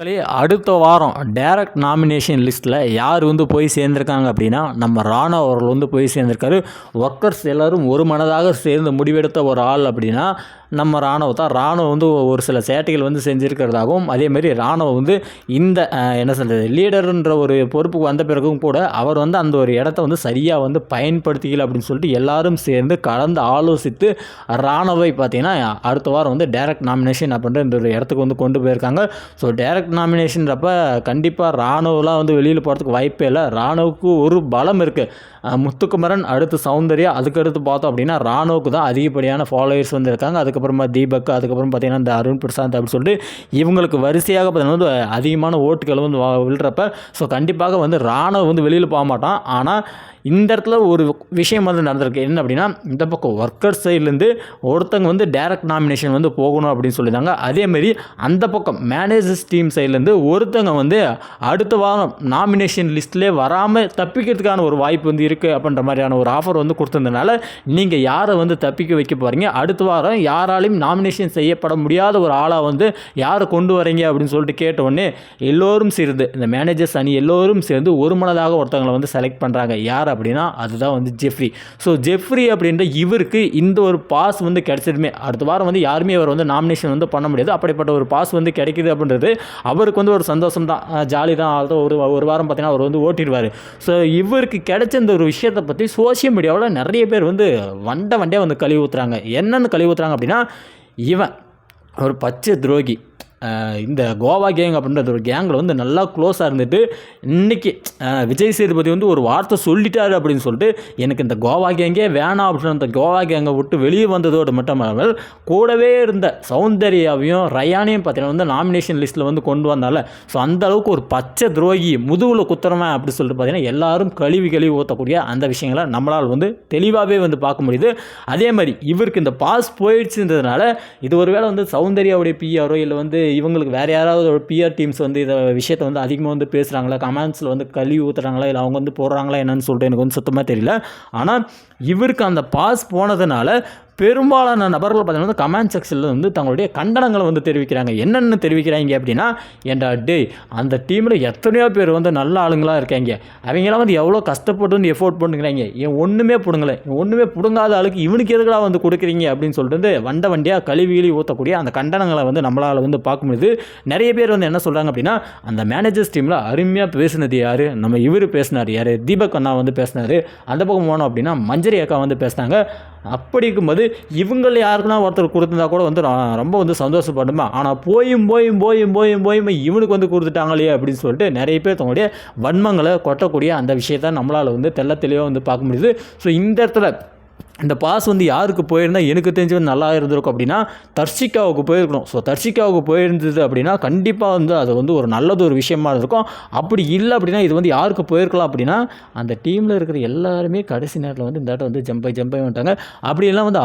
சரி, அடுத்த வாரம் டைரக்ட் நாமினேஷன் லிஸ்ட்டில் யார் வந்து போய் சேர்ந்துருக்காங்க அப்படின்னா நம்ம ராணா அவர்கள் வந்து போய் சேர்ந்துருக்காரு. ஒர்க்கர்ஸ் எல்லோரும் ஒரு மனதாக சேர்ந்து முடிவெடுத்த ஒரு ஆள் அப்படின்னா நம்ம ராணுவ தான். ராணுவம் வந்து ஒரு சில சேட்டைகள் வந்து செஞ்சுருக்கிறதாகவும், அதேமாரி ராணுவம் வந்து இந்த என்ன சொல்கிறது லீடருன்ற ஒரு பொறுப்புக்கு வந்த பிறகும் கூட அவர் வந்து அந்த ஒரு இடத்த வந்து சரியாக வந்து பயன்படுத்திக்கல அப்படின்னு சொல்லிட்டு எல்லாரும் சேர்ந்து கலந்து ஆலோசித்து ராணுவை பார்த்திங்கன்னா அடுத்த வாரம் வந்து டைரக்ட் நாமினேஷன் அப்படின்ற இந்த ஒரு இடத்துக்கு வந்து கொண்டு போயிருக்காங்க. ஸோ டைரக்ட் நாமினேஷன்றப்ப கண்டிப்பாக ராணுவலாம் வந்து வெளியில் போகிறதுக்கு வாய்ப்பே இல்லை. ராணுவுக்கு ஒரு பலம் இருக்குது. முத்துக்குமரன், அடுத்து சௌந்தர்யா, அதுக்கடுத்து பார்த்தோம் அப்படின்னா ராணுவுக்கு தான் அதிகப்படியான ஃபாலோவர்ஸ் வந்து இருக்காங்க. அதுக்கப்புறமா தீபக், அதுக்கப்புறம் பார்த்திங்கன்னா இந்த அருண் பிரசாந்த் அப்படின்னு சொல்லிட்டு இவங்களுக்கு வரிசையாக பார்த்திங்கன்னா வந்து அதிகமான ஓட்டுகள் வந்து விழுறப்ப ஸோ கண்டிப்பாக வந்து ராணுவ வந்து வெளியில் போக மாட்டான். ஆனால் இந்த இடத்துல ஒரு விஷயம் வந்து நடந்திருக்கு. என்ன அப்படின்னா, இந்த பக்கம் ஒர்க்கர் சைட்லேருந்து ஒருத்தங்க வந்து டைரக்ட் நாமினேஷன் வந்து போகணும் அப்படின்னு சொல்லியிருந்தாங்க. அதேமாரி அந்த பக்கம் மேனேஜர்ஸ் டீம் சைட்லேருந்து ஒருத்தங்க வந்து அடுத்த வாரம் நாமினேஷன் லிஸ்ட்லேயே வராமல் தப்பிக்கிறதுக்கான ஒரு வாய்ப்பு வந்து இருக்குது அப்படின்ற மாதிரியான ஒரு ஆஃபர் வந்து கொடுத்துருந்தனால நீங்கள் யாரை வந்து தப்பிக்க வைக்க போகிறீங்க, அடுத்த வாரம் யாராலையும் நாமினேஷன் செய்யப்பட முடியாத ஒரு ஆளாக வந்து யாரை கொண்டு வரீங்க அப்படின்னு சொல்லிட்டு கேட்டவுடனே எல்லோரும் சேர்ந்து இந்த மேனேஜர்ஸ் அணி எல்லோரும் சேர்ந்து ஒரு மனதாக ஒருத்தங்களை வந்து செலக்ட் பண்ணுறாங்க. யார் அப்படின்னா அதுதான் வந்து ஜெஃப்ரி. ஸோ ஜெஃப்ரி அப்படின்ற இவருக்கு இந்த ஒரு பாஸ் வந்து கிடைச்சதுமே அடுத்த வாரம் வந்து யாருமே அவர் வந்து நாமினேஷன் வந்து பண்ண முடியாது. அப்படிப்பட்ட ஒரு பாஸ் வந்து கிடைக்குது அப்படின்றது அவருக்கு வந்து ஒரு சந்தோஷம் தான், ஜாலி தான். ஒரு வாரம் பார்த்தீங்கன்னா அவர் வந்து ஓட்டிடுவார். ஸோ இவருக்கு கிடைச்ச இந்த ஒரு விஷயத்தை பற்றி சோஷியல் மீடியாவில் நிறைய பேர் வந்து வண்டியாக வந்து கழுவி ஊற்றுறாங்க. என்னென்னு கழுவி ஊற்றுறாங்க அப்படின்னா, இவன் ஒரு பச்சை துரோகி, இந்த கோவா கேங் அப்படின்றது ஒரு கேங்கில் வந்து நல்லா க்ளோஸாக இருந்துட்டு இன்றைக்கி விஜய் சேதுபதி வந்து ஒரு வார்த்தை சொல்லிட்டாரு அப்படின்னு சொல்லிட்டு எனக்கு இந்த கோவா கேங்கே வேணாம் அப்படின்னு அந்த கோவா கேங்கை விட்டு வெளியே வந்ததோடு மட்டும் இல்லாமல் கூடவே இருந்த சௌந்தர்யாவையும் ரயானையும் பார்த்தீங்கன்னா வந்து நாமினேஷன் லிஸ்ட்டில் வந்து கொண்டு வந்தால. ஸோ அந்த அளவுக்கு ஒரு பச்சை துரோகி முதுகில் குத்துறவன் அப்படின்னு சொல்லிட்டு பார்த்தீங்கன்னா எல்லாரும் கழுவி ஊற்றக்கூடிய அந்த விஷயங்களை நம்மளால் வந்து தெளிவாகவே வந்து பார்க்க முடியுது. அதே மாதிரி இவருக்கு இந்த பாஸ் போயிடுச்சுன்றதுனால இது ஒரு வேளை வந்து சௌந்தர்யாவுடைய பிஆரோ இல்லை வந்து இவங்களுக்கு வேறு யாராவது ஒரு பிஆர் டீம்ஸ் வந்து இதை விஷயத்தை வந்து அதிகமாக வந்து பேசுகிறாங்களா, கமெண்ட்ஸில் வந்து கழுவி ஊற்றுறாங்களா, இல்லை அவங்க வந்து போடுறாங்களா என்னன்னு சொல்லிட்டு எனக்கு வந்து சுத்தமாக தெரியல. ஆனால் இவருக்கு அந்த பாஸ் போனதுனால பெரும்பாலான நபர்கள் பார்த்தீங்கன்னா கமெண்ட் செக்ஷனில் வந்து தங்களுடைய கண்டனங்களை வந்து தெரிவிக்கிறாங்க. என்னென்னு தெரிவிக்கிறாங்க அப்படின்னா, ஏன்டா டே அந்த டீமில் எத்தனையோ பேர் வந்து நல்ல ஆளுங்களாக இருக்காங்க, அவங்களாம் வந்து எவ்வளோ கஷ்டப்பட்டு வந்து எஃபோர்ட் பண்ணுறாங்க, ஏன் ஒன்றுமே பிடுங்கலை, ஒன்றுமே பிடுங்காத ஆளுக்கு இவனுக்கு எதுக்கெல்லாம் வந்து கொடுக்குறீங்க அப்படின்னு சொல்லிட்டு வண்டியாக கழுவி ஊற்றக்கூடிய அந்த கண்டனங்களை வந்து நம்மளால் வந்து பார்க்க முடியுது. நிறைய பேர் வந்து என்ன சொல்கிறாங்க அப்படின்னா, அந்த மேனேஜர்ஸ் டீமில் அருமையாக பேசுனது யார், நம்ம இவர் பேசினார், யார் தீபக் அண்ணா வந்து பேசினார். அந்த பக்கம் போனோம் அப்படின்னா மஞ்சரி அக்கா வந்து பேசினாங்க. அப்படி இருக்கும்போது இவங்களை யாருக்குன்னா ஒருத்தர் கொடுத்துருந்தா கூட வந்து ரொம்ப வந்து சந்தோஷப்படுமா. ஆனால் போயும் இவனுக்கு வந்து கொடுத்துட்டாங்களே அப்படின்னு சொல்லிட்டு நிறைய பேர் தங்களுடைய வன்மங்களை கொட்டக்கூடிய அந்த விஷயத்தை நம்மளால் வந்து தெளிவாக வந்து பார்க்க முடியுது. ஸோ இந்த இடத்துல இந்த பாஸ் வந்து யாருக்கு போயிருந்தால் எனக்கு தெரிஞ்சு நல்லா இருந்திருக்கும் அப்படின்னா தர்ஷிகாவுக்கு போயிருக்கணும். ஸோ தர்ஷிகாவுக்கு போயிருந்தது அப்படின்னா கண்டிப்பாக வந்து அது வந்து ஒரு நல்லது ஒரு விஷயமா இருக்கும். அப்படி இல்லை அப்படின்னா இது வந்து யாருக்கு போயிருக்கலாம் அப்படின்னா அந்த டீமில் இருக்கிற எல்லாருமே கடைசி நேரத்தில் வந்து இந்த இடத்த வந்து ஜம்ப் ஆகி வந்துட்டாங்க. அப்படியெல்லாம் வந்து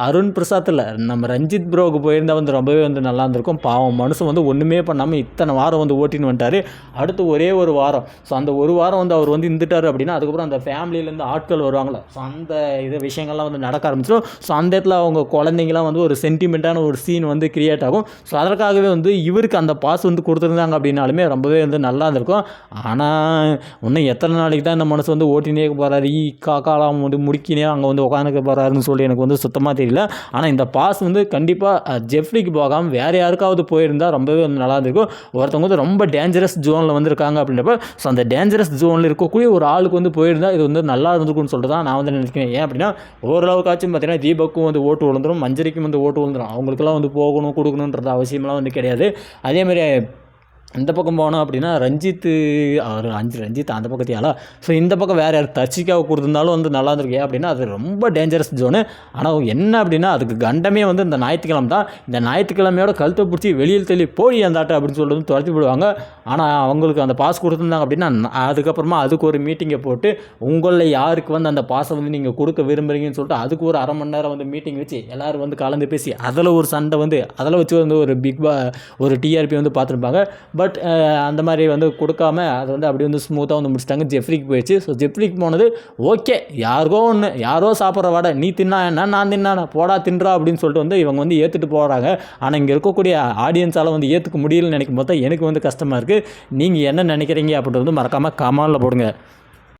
அருண் பிரசாத் இல்லை, நம்ம ரஞ்சித் ப்ரோவுக்கு போயிருந்தால் வந்து ரொம்பவே வந்து நல்லா இருந்திருக்கும். பாவம் மனுஷன் வந்து ஒன்றுமே பண்ணாமல் இத்தனை வாரம் வந்து ஓட்டின்னு வந்துட்டார். அடுத்து ஒரே ஒரு வாரம், ஸோ அந்த ஒரு வாரம் வந்து அவர் வந்து இருந்துட்டார் அப்படின்னா அதுக்கப்புறம் அந்த ஃபேமிலியிலேருந்து ஆட்கள் வருவாங்களே, ஸோ அந்த இது விஷயங்கள்லாம் வந்து நடக்க ஆரம்பிச்சிடும். ஸோ அந்த இடத்துல அவங்க குழந்தைங்களாம் வந்து ஒரு சென்டிமெண்ட்டான ஒரு சீன் வந்து கிரியேட் ஆகும். ஸோ அதற்காகவே வந்து இவருக்கு அந்த பாஸ் வந்து கொடுத்துருந்தாங்க அப்படின்னாலுமே ரொம்பவே வந்து நல்லா இருந்திருக்கும். ஆனால் இன்னும் எத்தனை நாளைக்கு தான் இந்த மனசு வந்து ஓட்டினே போகிறாரு, காக்காலாம் வந்து முடிக்கினே அங்கே வந்து உட்காந்துக்க போகிறாருன்னு சொல்லி எனக்கு வந்து சுத்தமாக தெரியல. ஆனால் இந்த பாஸ் வந்து கண்டிப்பாக ஜெஃப்ரிக்கு போகாமல் வேறு யாருக்காவது போயிருந்தால் ரொம்பவே வந்து நல்லா இருந்திருக்கும். ஒருத்தவங்க வந்து ரொம்ப டேஞ்சரஸ் ஜோனில் வந்து இருக்காங்க அப்படின்றப்ப ஸோ அந்த டேஞ்சரஸ் ஜோனில் இருக்கக்கூடிய ஒரு ஆளுக்கு வந்து போயிருந்தால் இது வந்து நல்லா இருந்திருக்குன்னு சொல்லிட்டு தான் நான் வந்து நினைக்கிறேன். ஏன் அப்படின்னா ஓரளவுக்காச்சும் பார்த்தீங்கன்னா தீபக்கும் வந்து ஓட்டு விழுந்துடும், மஞ்சரிக்கும் வந்து ஓட்டு விழுந்துடும். அவங்களுக்கெல்லாம் வந்து போகணும் கொடுக்கணுன்றது அவசியமெல்லாம் வந்து கிடையாது. அதேமாதிரி இந்த பக்கம் போனோம் அப்படின்னா ரஞ்சித்து அவர் ரஞ்சித் அந்த பக்கத்தையால. ஸோ இந்த பக்கம் வேறு யார் தர்ஷிகாவை கொடுத்துருந்தாலும் வந்து நல்லா இருந்திருக்கேன் அப்படின்னா அது ரொம்ப டேஞ்சரஸ் ஜோனு. ஆனால் என்ன அப்படின்னா அதுக்கு கண்டமே வந்து இந்த ஞாயிற்றுக்கிழமை தான். இந்த ஞாயிற்றுக்கிழமையோட கழுத்தை பிடிச்சி வெளியில் தள்ளி போய் அந்தாட்ட அப்படின்னு சொல்லிட்டு வந்து துரத்தி விடுவாங்க. ஆனால் அவங்களுக்கு அந்த பாஸ் கொடுத்துருந்தாங்க அப்படின்னா அதுக்கப்புறமா அதுக்கு ஒரு மீட்டிங்கை போட்டு உங்களில் யாருக்கு வந்து அந்த பாஸை வந்து நீங்கள் கொடுக்க விரும்புகிறீங்கன்னு சொல்லிட்டு அதுக்கு ஒரு அரை மணி நேரம் வந்து மீட்டிங் வச்சு எல்லோரும் வந்து கலந்து பேசி அதில் ஒரு சண்டை வந்து அதில் வச்சு வந்து ஒரு ஒரு டிஆர்பி வந்து பார்த்துருப்பாங்க. பட் அந்த மாதிரி வந்து கொடுக்காம அது வந்து அப்படி வந்து ஸ்மூத்தாக வந்து முடிச்சிட்டாங்க. ஜெஃப்ரிக்கு போயிடுச்சு. ஸோ ஜெஃப்ரிக்கு போனது ஓகே, யாரோ சாப்பிட்ற வடை நீ தின்னா என்ன நான் தின்னா போடா தின்றா அப்படின்னு சொல்லிட்டு வந்து இவங்க வந்து ஏற்றுட்டு போகிறாங்க. ஆனால் இங்கே இருக்கக்கூடிய ஆடியன்ஸால் வந்து ஏற்றுக்க முடியலன்னு நினைக்கும் போது எனக்கு வந்து கஷ்டமாக இருக்குது. நீங்கள் என்ன நினைக்கிறீங்க அப்படின்றது வந்து மறக்காமல் கமெண்ட்டில் போடுங்க.